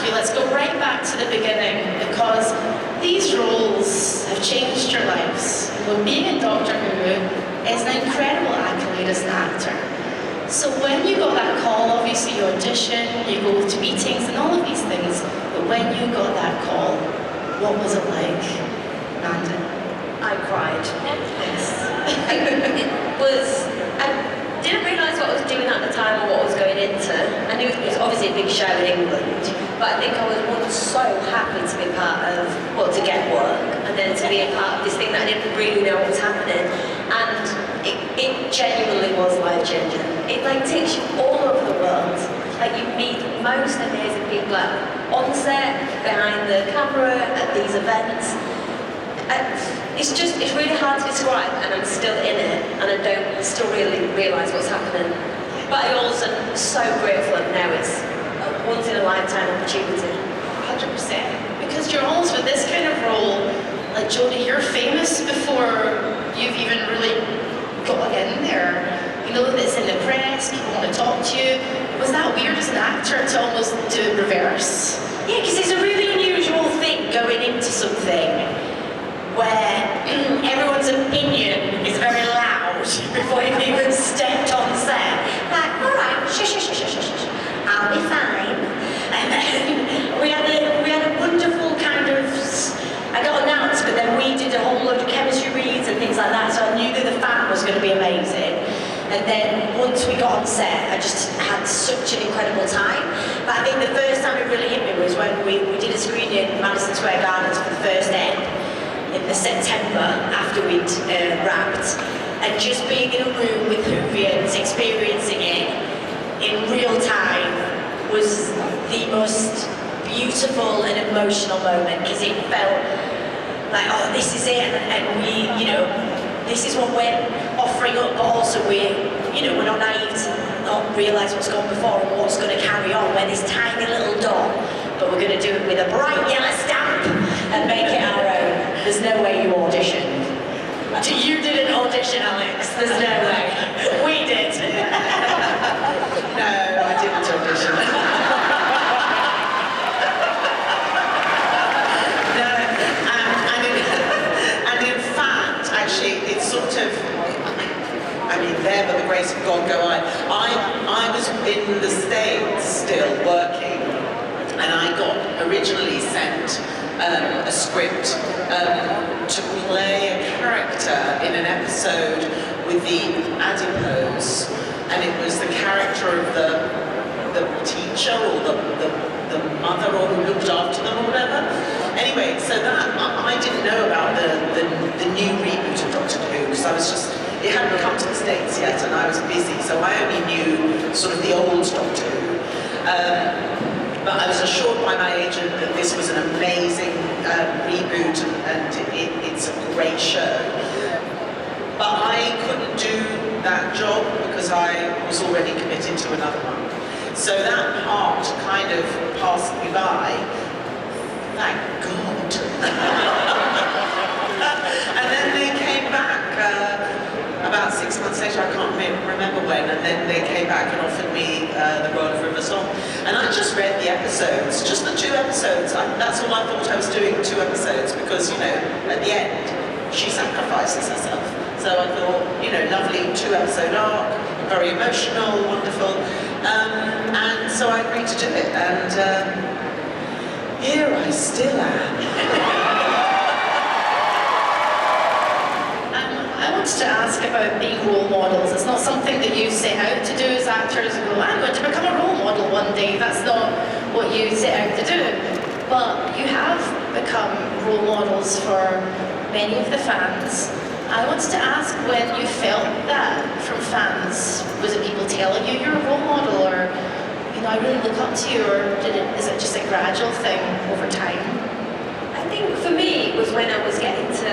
ask you, let's go right back to the beginning, because these roles have changed your lives. Well, being in Doctor Who is an incredible accolade as an actor. So when you got that call, obviously you audition, you go to meetings and all of these things, but when you got that call, what was it like, Mandip? I cried. Yes. I didn't realise what I was doing at the time or what I was going into. I knew it was obviously a big show in England, but I think I was once so happy to be part of, well, to get work, and then to be a part of this thing that I didn't really know what was happening. And it genuinely was life-changing. It like takes you all over the world. Like you meet most amazing people on set, behind the camera, at these events. It's really hard to describe, and I'm still in it, and I don't still really realise what's happening. But I also am so grateful that now it's a once-in-a-lifetime opportunity. 100%. Because you're always with this kind of role, like Jodie, you're famous before you've even really got in there. You know that it's in the press, people want to talk to you. Was that weird as an actor to almost do it reverse? Yeah, because it's a really unusual thing going into something where everyone's opinion is very loud before you've even stepped on set. Like, all right, shush, I'll be fine. And then we had a wonderful kind of, I got announced, but then we did a whole load of chemistry reads and things like that, so I knew that the fan was going to be amazing. And then once we got on set, I just had such an incredible time. But I think the first time it really hit me was when we did a screening in Madison Square Gardens for the first ep in the September after we'd wrapped, and just being in a room with Whovians, experiencing it in real time was the most beautiful and emotional moment, because it felt like, oh, this is it, and we, you know, this is what we're offering up, but also we're not naive to not realise what's gone before and what's going to carry on. We're this tiny little dot, but we're going to do it with a bright yellow stamp and make it our own. There's no way you auditioned. You didn't audition, Alex. There's no way. We did. No, I didn't audition. No, and in fact, actually, it's sort of, I mean, there by the grace of God go I. I was in the States still working, and I got originally sent a script to play a character in an episode with the adipose, and it was the character of the teacher or the mother or who looked after them or whatever. Anyway, so that I didn't know about the new reboot of Doctor Who, because I was just, it hadn't come to the States yet and I was busy, so I only knew sort of the old Doctor Who. But I was assured by my agent that this was an amazing reboot and it's a great show. But I couldn't do that job because I was already committed to another one. So that part kind of passed me by. Thank God. And then they came back about 6 months later, I can't remember when, and then they came back and offered me the role of River Song. And I just read the episodes, just the 2 episodes. That's all I thought I was doing, 2 episodes, because, you know, at the end, she sacrifices herself. So I thought, you know, lovely 2-episode arc, very emotional, wonderful. And so I agreed to do it, and here I still am. I wanted to ask about being role models. It's not something that you set out to do as actors and go, I'm going to become a role model one day. That's not what you set out to do. But you have become role models for many of the fans. I wanted to ask when you felt that from fans. Was it people telling you you're a role model, or, you know, I really look up to you, or is it just a gradual thing over time? I think for me it was when I was getting to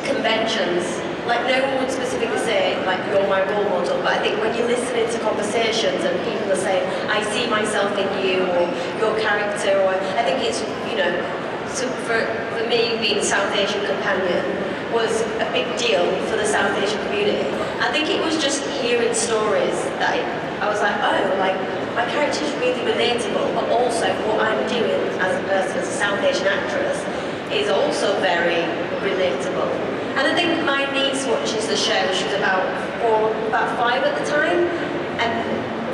conventions. Like, no one would specifically say, like, you're my role model, but I think when you're listening to conversations and people are saying, I see myself in you, or your character, or I think it's, you know, so for me, being the South Asian companion was a big deal for the South Asian community. I think it was just hearing stories that I was like, oh, like, my character's really relatable, but also what I'm doing as a person, as a South Asian actress, is also very relatable. And I think my niece watches the show. She was about 5 at the time, and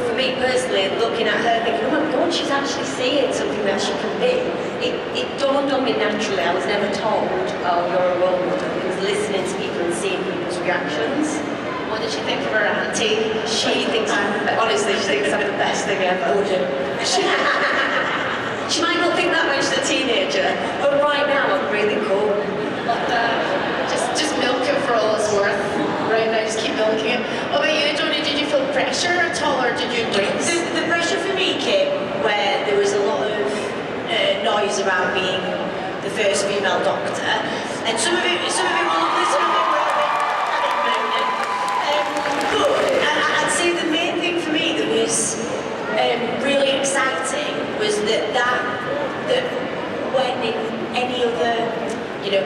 for me personally, looking at her, thinking, oh my God, she's actually seeing something that she can be. It dawned on me naturally. I was never told, oh, you're a role model. It was listening to people and seeing people's reactions. What did she think of her auntie? She thinks honestly, she thinks I'm the best thing ever. She might not think that when she's a teenager, but right now I'm really cool. Love that. Just milk it for all it's worth. Right now, just keep milking it. What about you, Jodie? Did you feel pressure at all, or did you embrace? The pressure for me came where there was a lot of noise around being the first female doctor, and some of it was lovely, some of it were a bit moaning. But I'd say the main thing for me that was really exciting was that when in any other,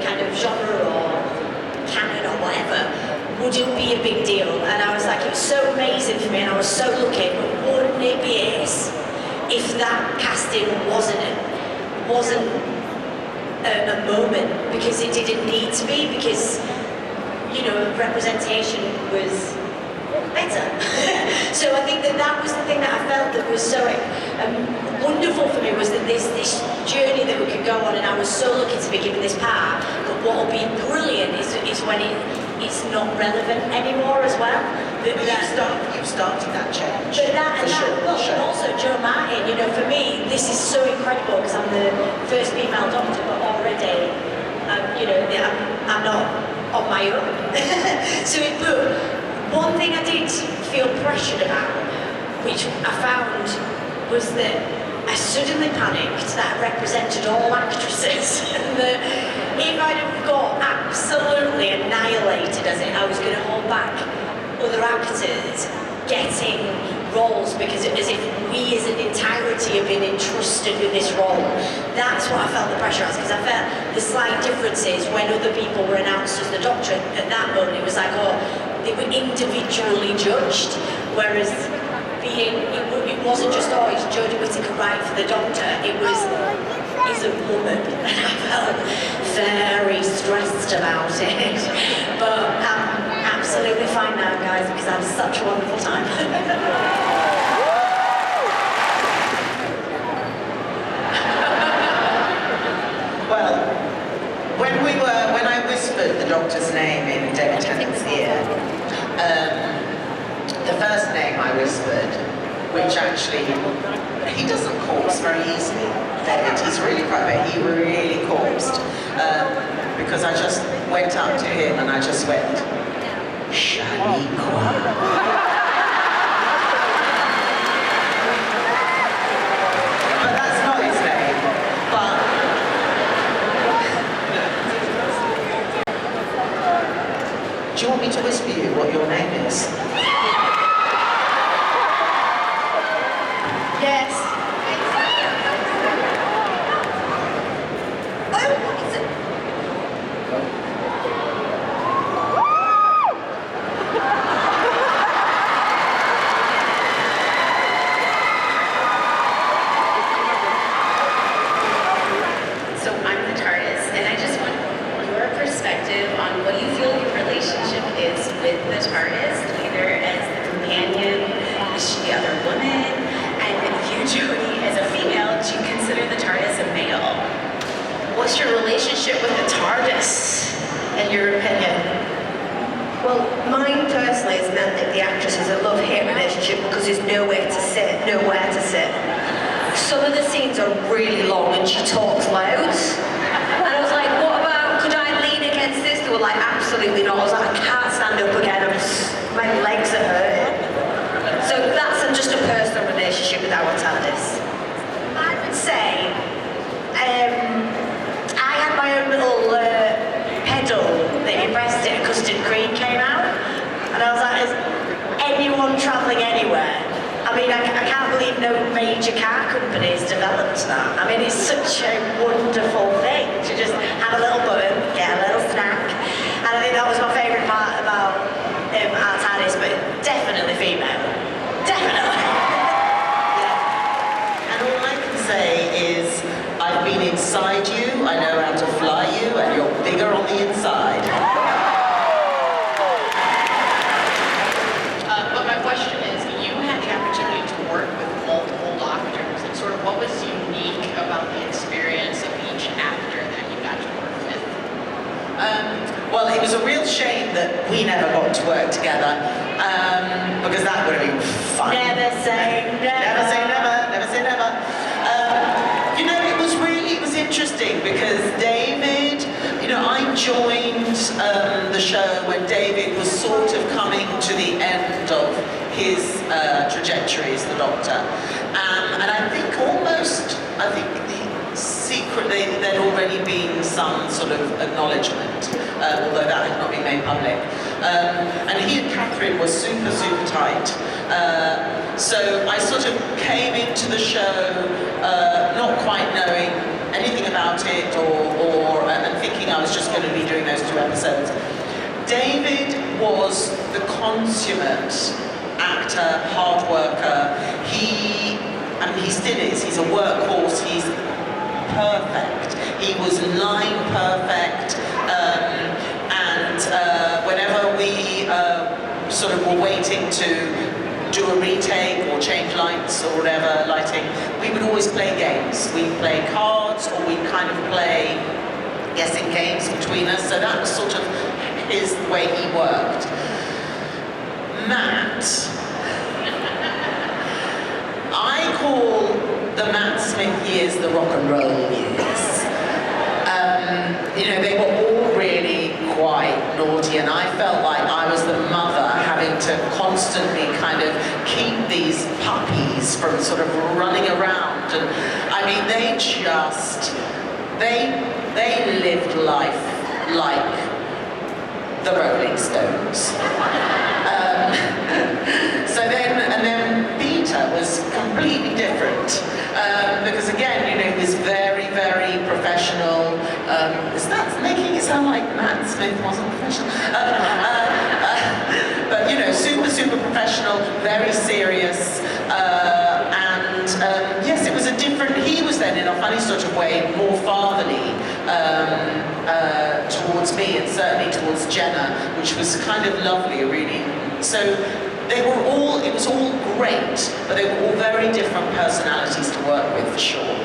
kind of genre or canon or whatever, wouldn't be a big deal. And I was like, it was so amazing for me, and I was so lucky. But wouldn't it be ace if that casting wasn't a moment, because it didn't need to be, because representation was better. So I think that was the thing that I felt that was so wonderful for me, was that this journey that we could go on, and I was so lucky to be given this part. But what will be brilliant is when it's not relevant anymore as well. You've started that change. And also Joe Martin, for me, this is so incredible because I'm the first female doctor, but already, I'm not on my own. But one thing I did feel pressured about, which I found, was that I suddenly panicked that I represented all actresses, and that if I'd have got absolutely annihilated I was going to hold back other actors getting roles, because as if we as an entirety have been entrusted with this role. That's what I felt the pressure as, because I felt the slight differences when other people were announced as the Doctor. At that moment, it was like, oh, they were individually judged, whereas it wasn't just, oh, it's Jodie Whittaker right for the Doctor. It was, he's a woman, and I felt very stressed about it. But I'm absolutely fine now, guys, because I had such a wonderful time. Well, when I whispered the Doctor's name in David Tennant's ear, the first name I whispered, which actually, he doesn't corpse very easily, David. He's really private. He really corpsed. Because I just went up to him and I just went, Shaniqua. But that's not his name. But do you want me to whisper you what your name is? Yes. So I'm the TARDIS, and I just want your perspective on what you feel your relationship is with the TARDIS, either as the companion, the other woman, and you, Jodie, as a female, do you consider the TARDIS a male? What's your relationship with the TARDIS, in your opinion? Well, mine personally has meant that the actress is a love-hate relationship because there's nowhere to sit. Some of the scenes are really long and she talks loud. And I was like, what about, could I lean against this? They were like, absolutely not. I was like, I can't stand up again. My legs are hurting. So that's just a personal relationship with our TARDIS. I would say, I had my own little pedal that impressed it, custard cream came out, and I was like, is anyone travelling anywhere? I mean, I can't believe no major car companies developed that. I mean, it's such a wonderful thing to just have a little button, get a little snack, and I think that was my favourite part about our TARDIS, but definitely female. Definitely. David was sort of coming to the end of his trajectory as the Doctor. And I think secretly there'd already been some sort of acknowledgement, although that had not been made public. And he and Catherine were super, super tight. So I sort of came into the show not quite knowing anything about it and thinking I was just going to be doing those 2 episodes. David was the consummate actor, hard worker. He still is. He's a workhorse. He's perfect. He was line perfect. And whenever we sort of were waiting to do a retake or change lights or whatever, lighting, we would always play games. We'd play cards, or we'd kind of play guessing games between us. So that was sort of the way he worked. Matt, I call the Matt Smith years the rock and roll years. They were all really quite naughty, and I felt like I was the mother having to constantly kind of keep these puppies from sort of running around. And I mean, they lived life like the Rolling Stones. And then Peter was completely different, because again, he was very, very professional. Is that making it sound like Matt Smith wasn't professional? But super, super professional, very serious, and yes, it was a different. He was then, in a funny sort of way, more fatherly towards me, and certainly towards Jenna, which was kind of lovely, really. So it was all great, but they were all very different personalities to work with, for sure.